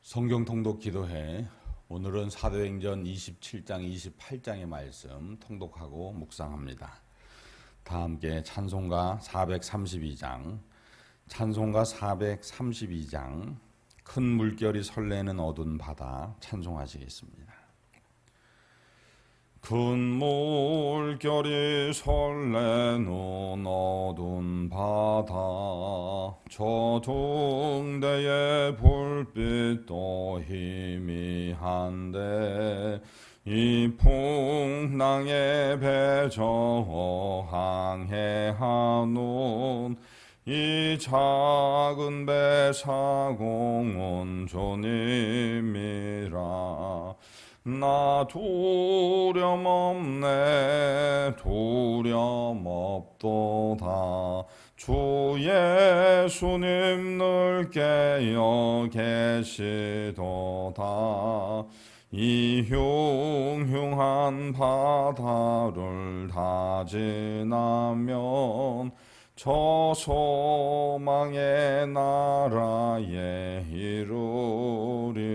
성경 통독 기도회. 오늘은 사도행전 27장 28장의 말씀 통독하고 묵상합니다. 다 함께 찬송가 432장 큰 물결이 설레는 어두운 바다 찬송하시겠습니다. 큰 물결이 설레는 어두운 바다, 저 등대의 불빛도 희미한데 이 풍랑의 배 저항해하는 이 작은 배 사공은 주님이라. 나 두려움 없네, 두려움 없도다. 주 예수님 늘 깨어 계시도다. 이 흉흉한 바다를 다 지나면 저 소망의 나라에 이르리라.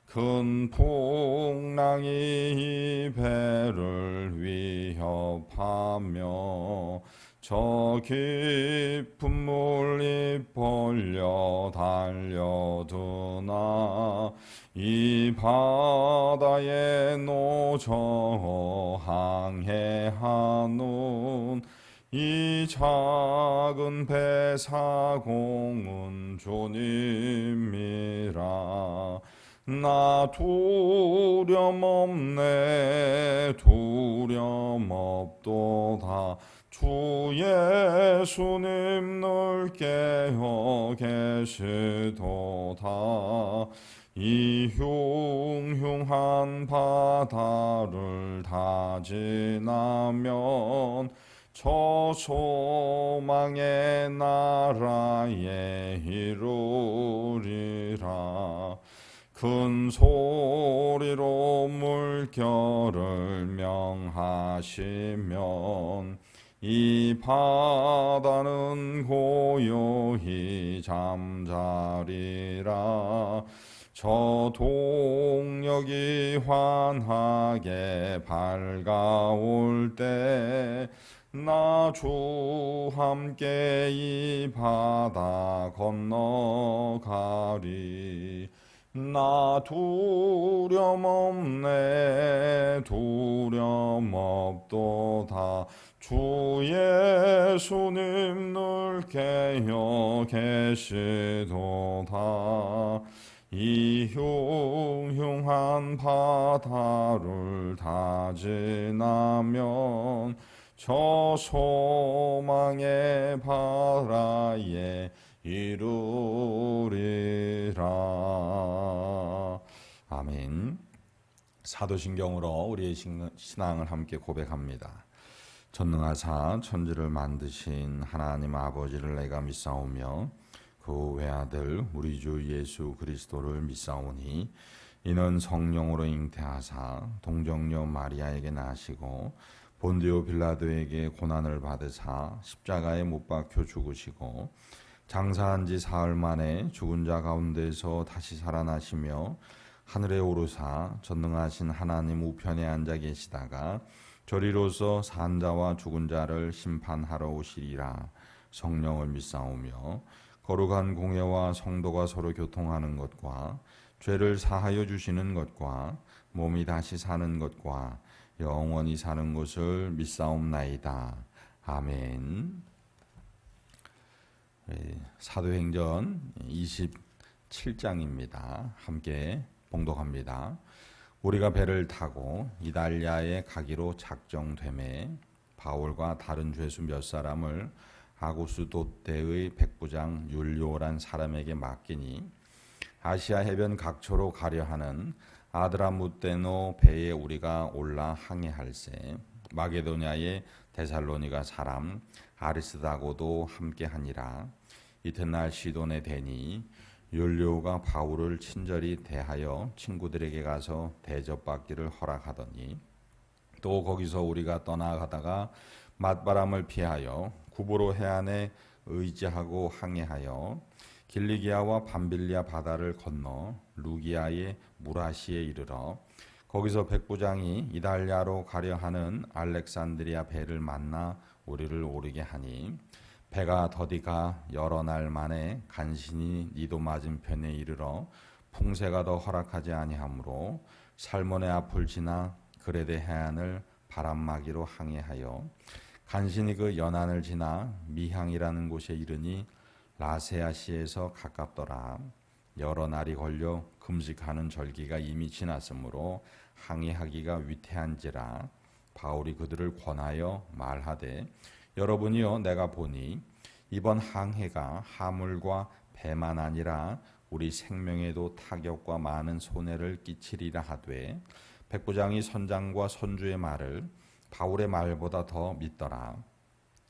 큰 풍랑이 이 배를 위협하며 저 깊은 물이 벌려 달려드나 이 바다에 노저 항해하는 이 작은 배 사공은 주님이라. 나 두려움 없네, 두려움 없도다. 주 예수님 늘 깨어 계시도다. 이 흉흉한 바다를 다 지나면 저 소망의 나라에 이르리라. 큰 소리로 물결을 명하시면 이 바다는 고요히 잠자리라. 저 동력이 환하게 밝아올 때 나 주 함께 이 바다 건너가리. 나 두려움 없네, 두려움 없도다. 주 예수님 늘 깨어 계시도다. 이 흉흉한 바다를 다 지나면 저 소망의 바다에 이루리라. 아멘. 사도신경으로 우리의 신앙을 함께 고백합니다. 전능하사 천지를 만드신 하나님 아버지를 내가 믿사오며 그 외아들 우리 주 예수 그리스도를 믿사오니 이는 성령으로 잉태하사 동정녀 마리아에게 나시고 본디오 빌라도에게 고난을 받으사 십자가에 못 박혀 죽으시고 장사한 지 사흘 만에 죽은 자 가운데서 다시 살아나시며 하늘에 오르사 전능하신 하나님 우편에 앉아 계시다가 저리로서 산 자와 죽은 자를 심판하러 오시리라. 성령을 믿사오며 거룩한 공회와 성도가 서로 교통하는 것과 죄를 사하여 주시는 것과 몸이 다시 사는 것과 영원히 사는 것을 믿사옵나이다. 아멘. 사도행전 27장입니다. 함께 봉독합니다. 우리가 배를 타고 이달리아에 가기로 작정되매 바울과 다른 죄수 몇 사람을 아구스 돛대의 백부장 율리오란 사람에게 맡기니 아시아 해변 각처로 가려 하는 아드라무떼노 배에 우리가 올라 항해할세 마게도냐의 데살로니가 사람 아리스다고도 함께하니라. 이튿날 시돈에 대니 율리오가 바울을 친절히 대하여 친구들에게 가서 대접받기를 허락하더니 또 거기서 우리가 떠나가다가 맞바람을 피하여 구브로 해안에 의지하고 항해하여 길리기아와 밤빌리아 바다를 건너 루기아의 무라시에 이르러 거기서 백부장이 이달리아로 가려 하는 알렉산드리아 배를 만나 우리를 오르게 하니 배가 더디가 여러 날 만에 간신히 니도 맞은편에 이르러 풍세가 더 허락하지 아니하므로 살몬의 앞을 지나 그레데 해안을 바람막이로 항해하여 간신히 그 연안을 지나 미향이라는 곳에 이르니 라세아시에서 가깝더라. 여러 날이 걸려 금식하는 절기가 이미 지났으므로 항해하기가 위태한지라. 바울이 그들을 권하여 말하되 여러분이요 내가 보니 이번 항해가 하물과 배만 아니라 우리 생명에도 타격과 많은 손해를 끼치리라 하되 백부장이 선장과 선주의 말을 바울의 말보다 더 믿더라.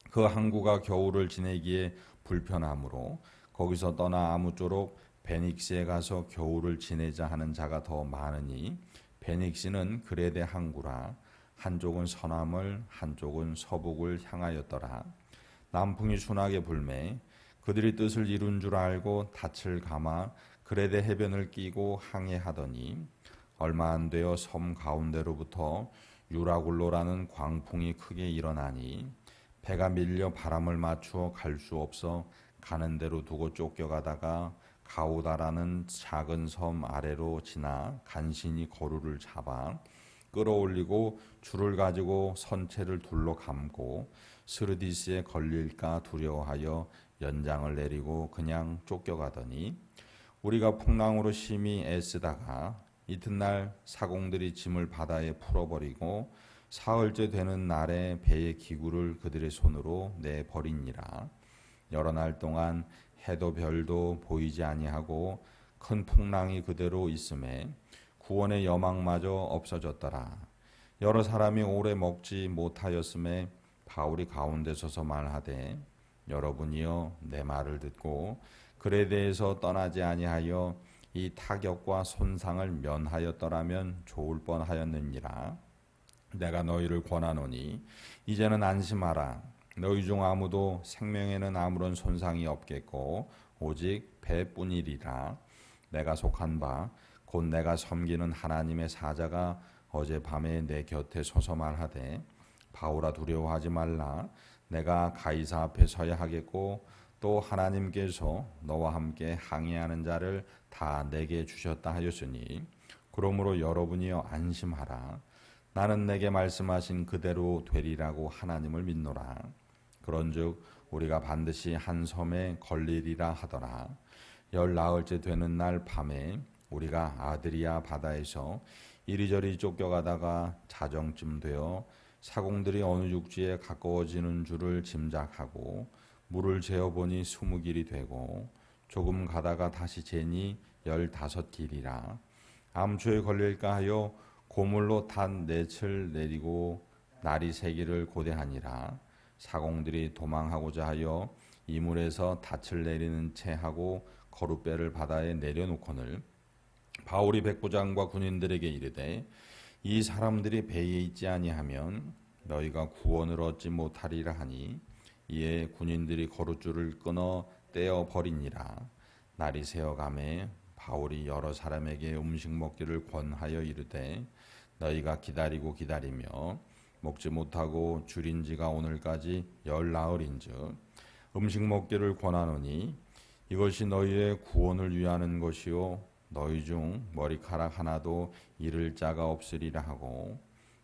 그 항구가 겨울을 지내기에 불편하므로 거기서 떠나 아무쪼록 베닉스에 가서 겨울을 지내자 하는 자가 더 많으니 베닉스는 그레데 항구라. 한쪽은 서남을 한쪽은 서북을 향하였더라. 남풍이 순하게 불매 그들이 뜻을 이룬 줄 알고 닻을 감아 그레데 해변을 끼고 항해하더니 얼마 안 되어 섬 가운데로부터 유라굴로라는 광풍이 크게 일어나니 배가 밀려 바람을 맞추어 갈 수 없어 가는 대로 두고 쫓겨가다가 가우다라는 작은 섬 아래로 지나 간신히 거루를 잡아 끌어올리고 줄을 가지고 선체를 둘러 감고 스르디스에 걸릴까 두려워하여 연장을 내리고 그냥 쫓겨가더니 우리가 풍랑으로 심히 애쓰다가 이튿날 사공들이 짐을 바다에 풀어버리고 사흘째 되는 날에 배의 기구를 그들의 손으로 내버리니라. 여러 날 동안 해도 별도 보이지 아니하고 큰 풍랑이 그대로 있음에 구원의 여망마저 없어졌더라. 여러 사람이 오래 먹지 못하였음에 바울이 가운데 서서 말하되 여러분이여 내 말을 듣고 그레데에서 떠나지 아니하여 이 타격과 손상을 면하였더라면 좋을 뻔하였느니라. 내가 너희를 권하노니 이제는 안심하라. 너희 중 아무도 생명에는 아무런 손상이 없겠고 오직 배뿐이리라. 내가 속한 바 곧 내가 섬기는 하나님의 사자가 어젯밤에 내 곁에 서서 말하되 바울아 두려워하지 말라. 내가 가이사 앞에 서야 하겠고 또 하나님께서 너와 함께 항해하는 자를 다 내게 주셨다 하였으니 그러므로 여러분이여 안심하라. 나는 내게 말씀하신 그대로 되리라고 하나님을 믿노라. 그런즉 우리가 반드시 한 섬에 걸리리라 하더라. 14일째 되는 날 밤에 우리가 아드리아 바다에서 이리저리 쫓겨가다가 자정쯤 되어 사공들이 어느 육지에 가까워지는 줄을 짐작하고 물을 재어보니 20길이 되고 조금 가다가 다시 재니 15길이라. 암초에 걸릴까 하여 고물로 단 넷을 내리고 날이 새기를 고대하니라. 사공들이 도망하고자 하여 이물에서 닻을 내리는 채 하고 거룻배를 바다에 내려놓거늘 바울이 백부장과 군인들에게 이르되 이 사람들이 배에 있지 아니하면 너희가 구원을 얻지 못하리라 하니 이에 군인들이 거룻줄을 끊어 떼어 버리니라. 날이 새어가매 바울이 여러 사람에게 음식 먹기를 권하여 이르되 너희가 기다리고 기다리며 먹지 못하고 줄인 지가 오늘까지 10나흘인즉 음식 먹기를 권하노니 이것이 너희의 구원을 위하는 것이요 너희 중 머리카락 하나도 잃을 자가 없으리라 하고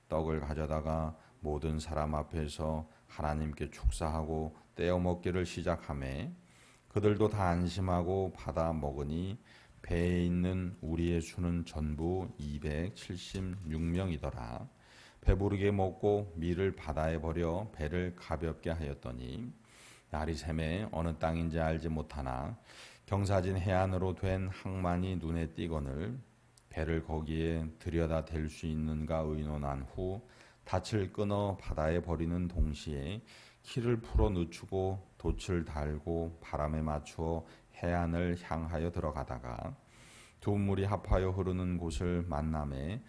떡을 가져다가 모든 사람 앞에서 하나님께 축사하고 떼어 먹기를 시작하매 그들도 다 안심하고 받아 먹으니 배에 있는 우리의 수는 전부 276명이더라. 배부르게 먹고 밀을 바다에 버려 배를 가볍게 하였더니 날이 새매 어느 땅인지 알지 못하나 경사진 해안으로 된 항만이 눈에 띄거늘 배를 거기에 들여다 댈 수 있는가 의논한 후 닻을 끊어 바다에 버리는 동시에 키를 풀어 늦추고 돛을 달고 바람에 맞추어 해안을 향하여 들어가다가 두 물이 합하여 흐르는 곳을 만남에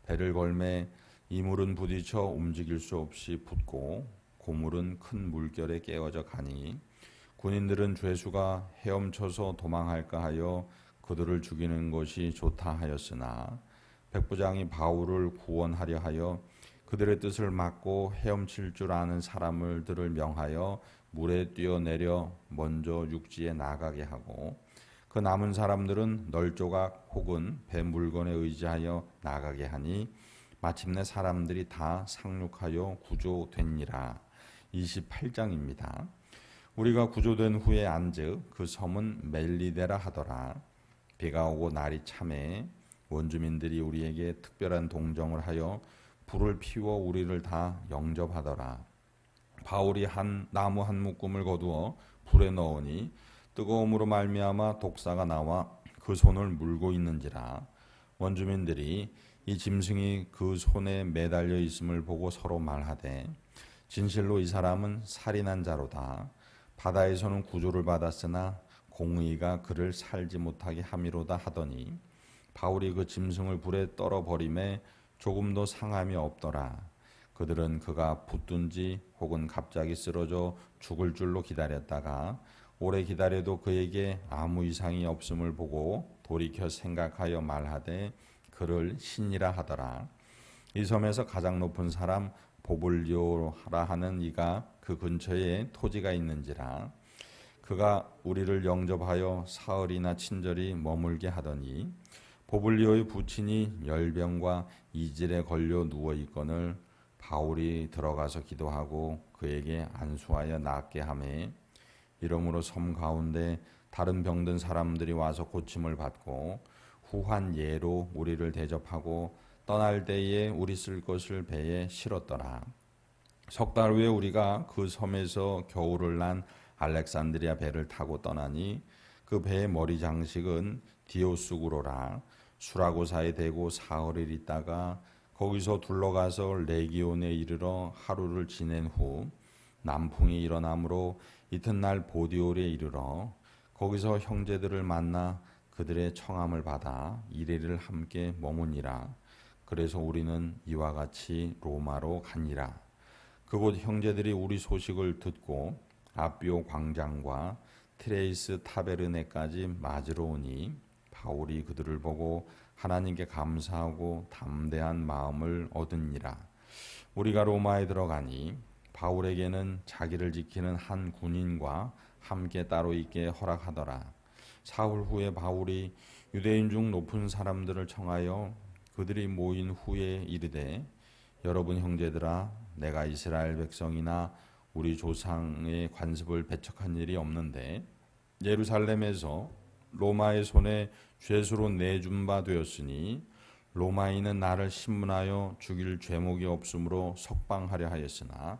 배를 걸매 이물은 부딪혀 움직일 수 없이 붙고 고물은 큰 물결에 깨어져 가니 군인들은 죄수가 헤엄쳐서 도망할까 하여 그들을 죽이는 것이 좋다 하였으나 백부장이 바울을 구원하려 하여 그들의 뜻을 막고 헤엄칠 줄 아는 사람들을 명하여 물에 뛰어내려 먼저 육지에 나가게 하고 그 남은 사람들은 널조각 혹은 배 물건에 의지하여 나가게 하니 마침내 사람들이 다 상륙하여 구조되니라. 28장입니다. 우리가 구조된 후에 안즉 그 섬은 멜리데라 하더라. 비가 오고 날이 참해 원주민들이 우리에게 특별한 동정을 하여 불을 피워 우리를 다 영접하더라. 바울이 나무 한 묶음을 거두어 불에 넣으니 뜨거움으로 말미암아 독사가 나와 그 손을 물고 있는지라. 원주민들이 이 짐승이 그 손에 매달려 있음을 보고 서로 말하되 진실로 이 사람은 살인한 자로다. 바다에서는 구조를 받았으나 공의가 그를 살지 못하게 함이로다 하더니 바울이 그 짐승을 불에 떨어버림에 조금도 상함이 없더라. 그들은 그가 붙든지 혹은 갑자기 쓰러져 죽을 줄로 기다렸다가 오래 기다려도 그에게 아무 이상이 없음을 보고 돌이켜 생각하여 말하되 그를 신이라 하더라. 이 섬에서 가장 높은 사람 보블리오라 하는 이가 그 근처에 토지가 있는지라. 그가 우리를 영접하여 사흘이나 친절히 머물게 하더니 보블리오의 부친이 열병과 이질에 걸려 누워 있거늘 바울이 들어가서 기도하고 그에게 안수하여 낫게 하매 이러므로 섬 가운데 다른 병든 사람들이 와서 고침을 받고 후한 예로 우리를 대접하고 떠날 때에 우리 쓸 것을 배에 실었더라. 석 달 후에 우리가 그 섬에서 겨울을 난 알렉산드리아 배를 타고 떠나니 그 배의 머리 장식은 디오스구로라. 수라고사에 대고 사흘을 있다가 거기서 둘러가서 레기온에 이르러 하루를 지낸 후 남풍이 일어나므로 이튿날 보디올에 이르러 거기서 형제들을 만나 그들의 청함을 받아 이레를 함께 머무니라. 그래서 우리는 이와 같이 로마로 가니라. 그곳 형제들이 우리 소식을 듣고 아비오 광장과 트레이스 타베르네까지 맞으러 오니 바울이 그들을 보고 하나님께 감사하고 담대한 마음을 얻으니라. 우리가 로마에 들어가니 바울에게는 자기를 지키는 한 군인과 함께 따로 있게 허락하더라. 사흘 후에 바울이 유대인 중 높은 사람들을 청하여 그들이 모인 후에 이르되 여러분 형제들아 내가 이스라엘 백성이나 우리 조상의 관습을 배척한 일이 없는데 예루살렘에서 로마의 손에 죄수로 내준 바 되었으니 로마인은 나를 신문하여 죽일 죄목이 없으므로 석방하려 하였으나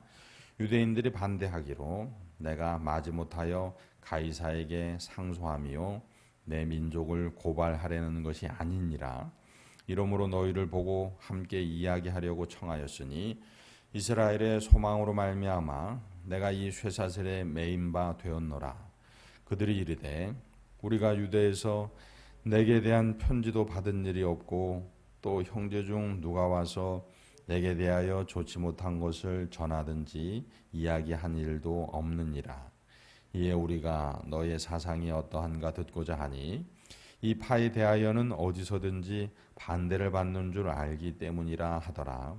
유대인들이 반대하기로 내가 마지못하여 가이사에게 상소함이요 내 민족을 고발하려는 것이 아니니라. 이러므로 너희를 보고 함께 이야기하려고 청하였으니 이스라엘의 소망으로 말미암아 내가 이 쇠사슬에 매인 바 되었노라. 그들이 이르되 우리가 유대에서 내게 대한 편지도 받은 일이 없고 또 형제 중 누가 와서 내게 대하여 좋지 못한 것을 전하든지 이야기한 일도 없느니라. 이에 우리가 너의 사상이 어떠한가 듣고자 하니 이 파에 대하여는 어디서든지 반대를 받는 줄 알기 때문이라 하더라.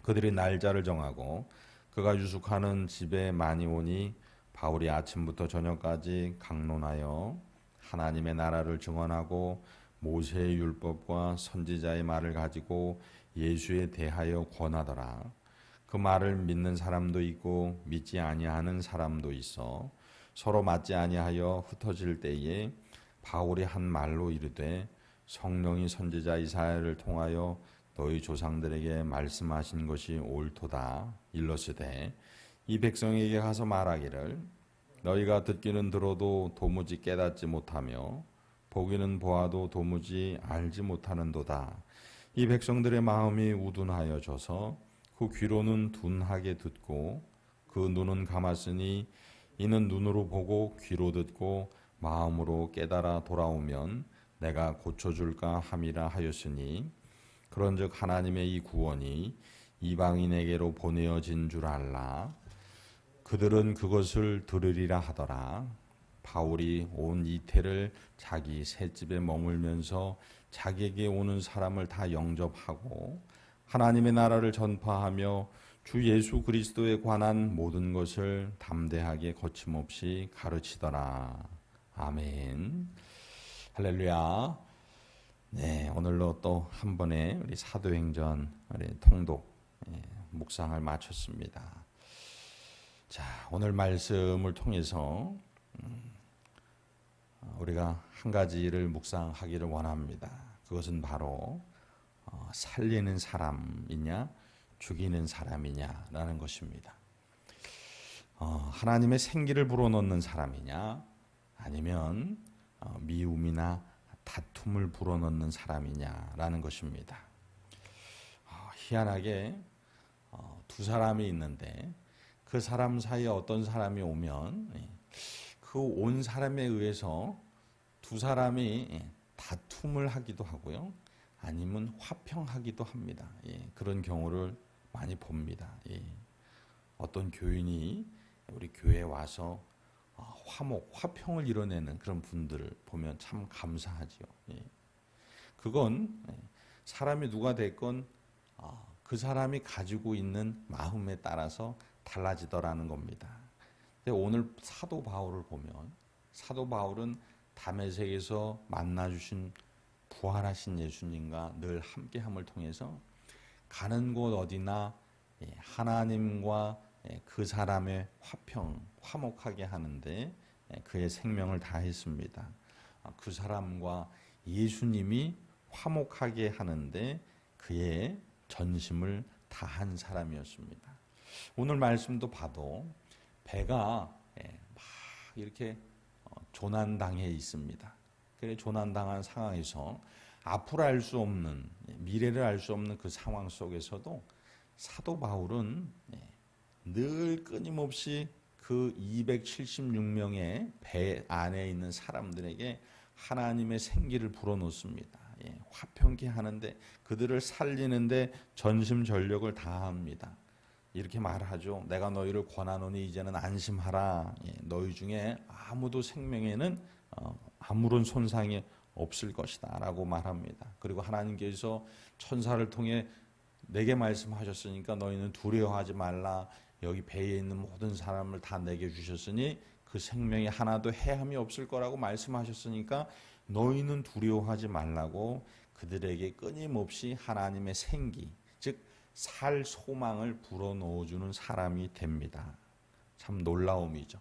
그들이 날짜를 정하고 그가 유숙하는 집에 많이 오니 바울이 아침부터 저녁까지 강론하여 하나님의 나라를 증언하고 모세의 율법과 선지자의 말을 가지고 예수에 대하여 권하더라. 그 말을 믿는 사람도 있고 믿지 아니하는 사람도 있어 서로 맞지 아니하여 흩어질 때에 바울이 한 말로 이르되 성령이 선지자 이사야를 통하여 너희 조상들에게 말씀하신 것이 옳도다. 일러스되 이 백성에게 가서 말하기를 너희가 듣기는 들어도 도무지 깨닫지 못하며 보기는 보아도 도무지 알지 못하는도다. 이 백성들의 마음이 우둔하여져서 그 귀로는 둔하게 듣고 그 눈은 감았으니 이는 눈으로 보고 귀로 듣고 마음으로 깨달아 돌아오면 내가 고쳐줄까 함이라 하였으니 그런즉 하나님의 이 구원이 이방인에게로 보내어진 줄 알라. 그들은 그것을 들으리라 하더라. 바울이 온 이태를 자기 셋집에 머물면서 자기에게 오는 사람을 다 영접하고 하나님의 나라를 전파하며 주 예수 그리스도에 관한 모든 것을 담대하게 거침없이 가르치더라. 아멘. 할렐루야. 네, 오늘로 또 한 번에 우리 사도행전 우리 통독 묵상을 마쳤습니다. 자, 오늘 말씀을 통해서 우리가 한 가지를 묵상하기를 원합니다. 그것은 바로 살리는 사람이냐 죽이는 사람이냐라는 것입니다. 하나님의 생기를 불어넣는 사람이냐 아니면 미움이나 다툼을 불어넣는 사람이냐라는 것입니다. 희한하게 두 사람이 있는데 그 사람 사이에 어떤 사람이 오면 그 온 사람에 의해서 두 사람이 다툼을 하기도 하고요. 아니면 화평하기도 합니다. 그런 경우를 많이 봅니다. 어떤 교인이 우리 교회에 와서 화평을 이뤄내는 그런 분들을 보면 참 감사하죠. 그건 사람이 누가 됐건 그 사람이 가지고 있는 마음에 따라서 달라지더라는 겁니다. 근데 오늘 사도 바울을 보면 사도 바울은 다메섹에서 만나주신 부활하신 예수님과 늘 함께함을 통해서 가는 곳 어디나 하나님과 그 사람의 화목하게 하는데 그의 생명을 다했습니다. 그 사람과 예수님이 화목하게 하는데 그의 전심을 다한 사람이었습니다. 오늘 말씀도 봐도 배가 막 이렇게 조난당해 있습니다. 그래 조난당한 상황에서 앞으로 알 수 없는 미래를 알 수 없는 그 상황 속에서도 사도 바울은 늘 끊임없이 그 276명의 배 안에 있는 사람들에게 하나님의 생기를 불어넣습니다. 화평케 하는데 그들을 살리는데 전심전력을 다합니다. 이렇게 말하죠. 내가 너희를 권하노니 이제는 안심하라. 너희 중에 아무도 생명에는 아무런 손상이 없을 것이다 라고 말합니다. 그리고 하나님께서 천사를 통해 내게 말씀하셨으니까 너희는 두려워하지 말라. 여기 배에 있는 모든 사람을 다 내게 주셨으니 그 생명에 하나도 해함이 없을 거라고 말씀하셨으니까 너희는 두려워하지 말라고 그들에게 끊임없이 하나님의 생기, 즉 살 소망을 불어넣어주는 사람이 됩니다. 참 놀라움이죠.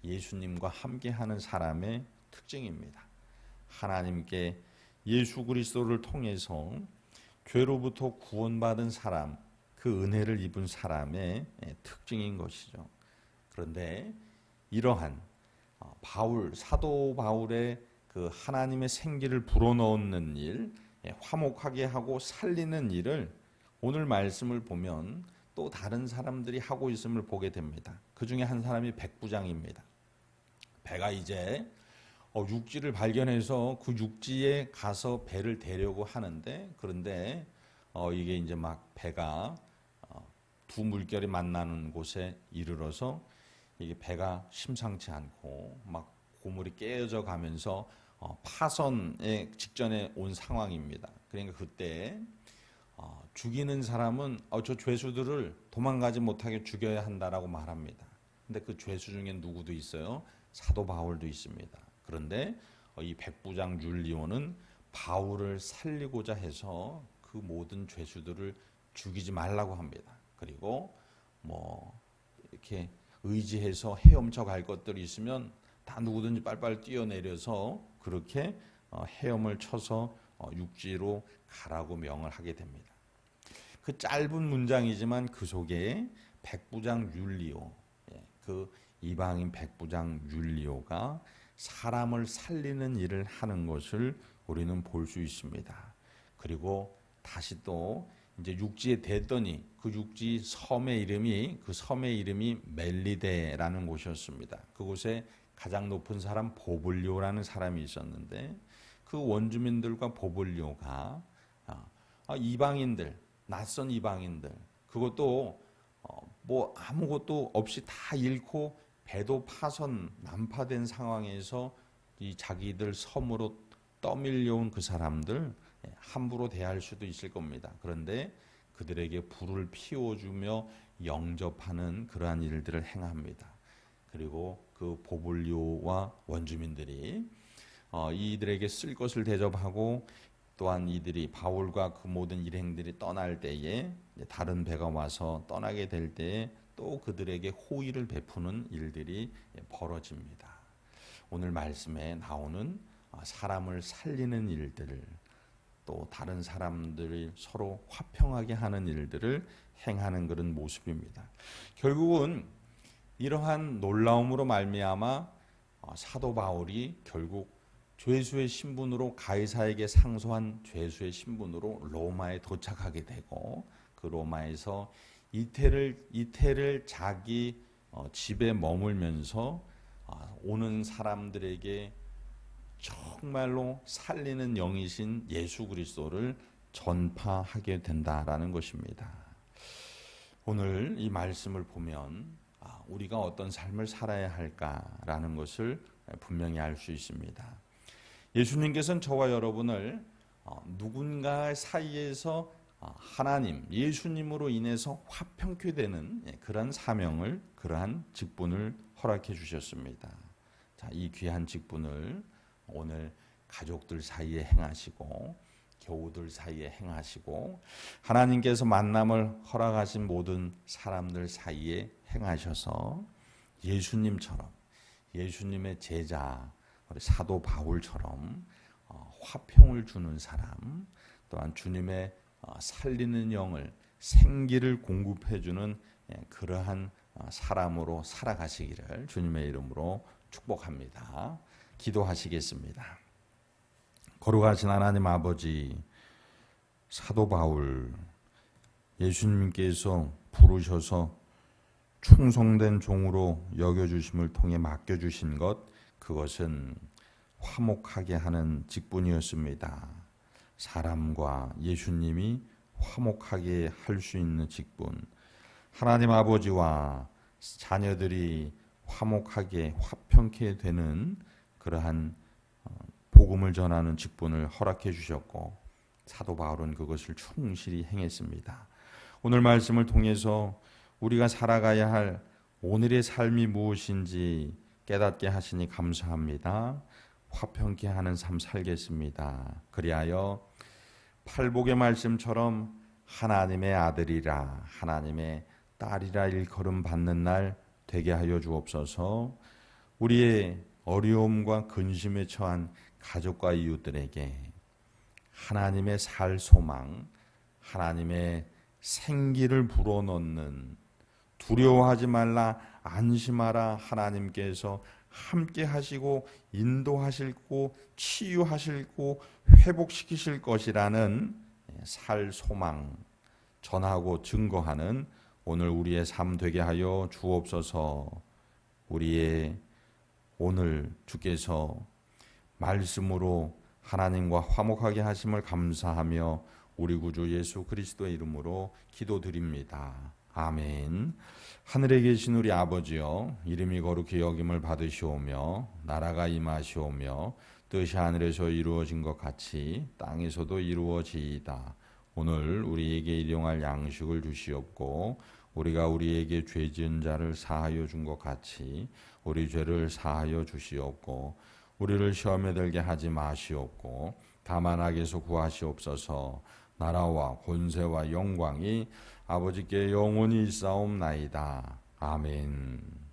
예수님과 함께하는 사람의 특징입니다. 하나님께 예수 그리스도를 통해서 죄로부터 구원받은 사람, 그 은혜를 입은 사람의 특징인 것이죠. 그런데 이러한 사도 바울의 그 하나님의 생기를 불어넣는 일, 화목하게 하고 살리는 일을 오늘 말씀을 보면 또 다른 사람들이 하고 있음을 보게 됩니다. 그 중에 한 사람이 백부장입니다. 배가 이제 육지를 발견해서 그 육지에 가서 배를 대려고 하는데 그런데 이게 이제 막 배가 두 물결이 만나는 곳에 이르러서 이게 배가 심상치 않고 막 고물이 깨어져 가면서 파선에 직전에 온 상황입니다. 그러니까 그때 죽이는 사람은 저 죄수들을 도망가지 못하게 죽여야 한다라고 말합니다. 근데 그 죄수 중에 누구도 있어요? 사도 바울도 있습니다. 그런데 이 백부장 율리오는 바울을 살리고자 해서 그 모든 죄수들을 죽이지 말라고 합니다. 그리고 이렇게 의지해서 헤엄쳐 갈 것들이 있으면 다 누구든지 빨리빨리 뛰어내려서 그렇게 헤엄을 쳐서 육지로 가라고 명을 하게 됩니다. 그 짧은 문장이지만 그 속에 백부장 율리오, 그 이방인 백부장 율리오가 사람을 살리는 일을 하는 것을 우리는 볼 수 있습니다. 그리고 다시 또 이제 육지에 댔더니 그 육지 섬의 이름이 멜리데라는 곳이었습니다. 그곳에 가장 높은 사람 보블리오라는 사람이 있었는데 그 원주민들과 보블리오가 이방인들, 낯선 이방인들, 그것도 뭐 아무것도 없이 다 잃고 배도 파손 난파된 상황에서 이 자기들 섬으로 떠밀려온 그 사람들 함부로 대할 수도 있을 겁니다. 그런데 그들에게 불을 피워주며 영접하는 그러한 일들을 행합니다. 그리고 그 보블리오와 원주민들이 이들에게 쓸 것을 대접하고 또한 이들이 바울과 그 모든 일행들이 떠날 때에 다른 배가 와서 떠나게 될 때에 또 그들에게 호의를 베푸는 일들이 벌어집니다. 오늘 말씀에 나오는 사람을 살리는 일들, 또 다른 사람들이 서로 화평하게 하는 일들을 행하는 그런 모습입니다. 결국은 이러한 놀라움으로 말미암아 사도 바울이 결국 죄수의 신분으로 가이사에게 상소한 죄수의 신분으로 로마에 도착하게 되고 그 로마에서 이태를 자기 집에 머물면서 오는 사람들에게 정말로 살리는 영이신 예수 그리스도를 전파하게 된다라는 것입니다. 오늘 이 말씀을 보면 우리가 어떤 삶을 살아야 할까라는 것을 분명히 알 수 있습니다. 예수님께서는 저와 여러분을 누군가 사이에서 하나님, 예수님으로 인해서 화평케 되는 그러한 사명을, 그러한 직분을 허락해 주셨습니다. 자, 이 귀한 직분을 오늘 가족들 사이에 행하시고 교우들 사이에 행하시고 하나님께서 만남을 허락하신 모든 사람들 사이에 행하셔서 예수님처럼 예수님의 제자 우리 사도 바울처럼 화평을 주는 사람 또한 주님의 살리는 영을 생기를 공급해 주는 그러한 사람으로 살아가시기를 주님의 이름으로 축복합니다. 기도하시겠습니다. 거룩하신 하나님 아버지, 사도 바울 예수님께서 부르셔서 충성된 종으로 여겨주심을 통해 맡겨주신 것, 그것은 화목하게 하는 직분이었습니다. 사람과 예수님이 화목하게 할 수 있는 직분, 하나님 아버지와 자녀들이 화목하게 화평케 되는 그러한 복음을 전하는 직분을 허락해 주셨고 사도 바울은 그것을 충실히 행했습니다. 오늘 말씀을 통해서 우리가 살아가야 할 오늘의 삶이 무엇인지 깨닫게 하시니 감사합니다. 화평케 하는 삶 살겠습니다. 그리하여 팔복의 말씀처럼 하나님의 아들이라 하나님의 딸이라 일컬음 받는 날 되게 하여 주옵소서. 우리의 어려움과 근심에 처한 가족과 이웃들에게 하나님의 살 소망, 하나님의 생기를 불어넣는 두려워하지 말라 안심하라 하나님께서 함께 하시고 인도하시고 치유하시고 회복시키실 것이라는 살 소망 전하고 증거하는 오늘 우리의 삶 되게 하여 주옵소서. 우리의 오늘 주께서 말씀으로 하나님과 화목하게 하심을 감사하며 우리 구주 예수 그리스도의 이름으로 기도드립니다. 아멘. 하늘에 계신 우리 아버지여, 이름이 거룩히 여김을 받으시오며 나라가 임하시오며 뜻이 하늘에서 이루어진 것 같이 땅에서도 이루어지이다. 오늘 우리에게 일용할 양식을 주시옵고 우리가 우리에게 죄 지은 자를 사하여 준 것 같이 우리 죄를 사하여 주시옵고 우리를 시험에 들게 하지 마시옵고 다만 악에서 구하시옵소서. 나라와 권세와 영광이 아버지께 영원히 있사옵나이다. 아멘.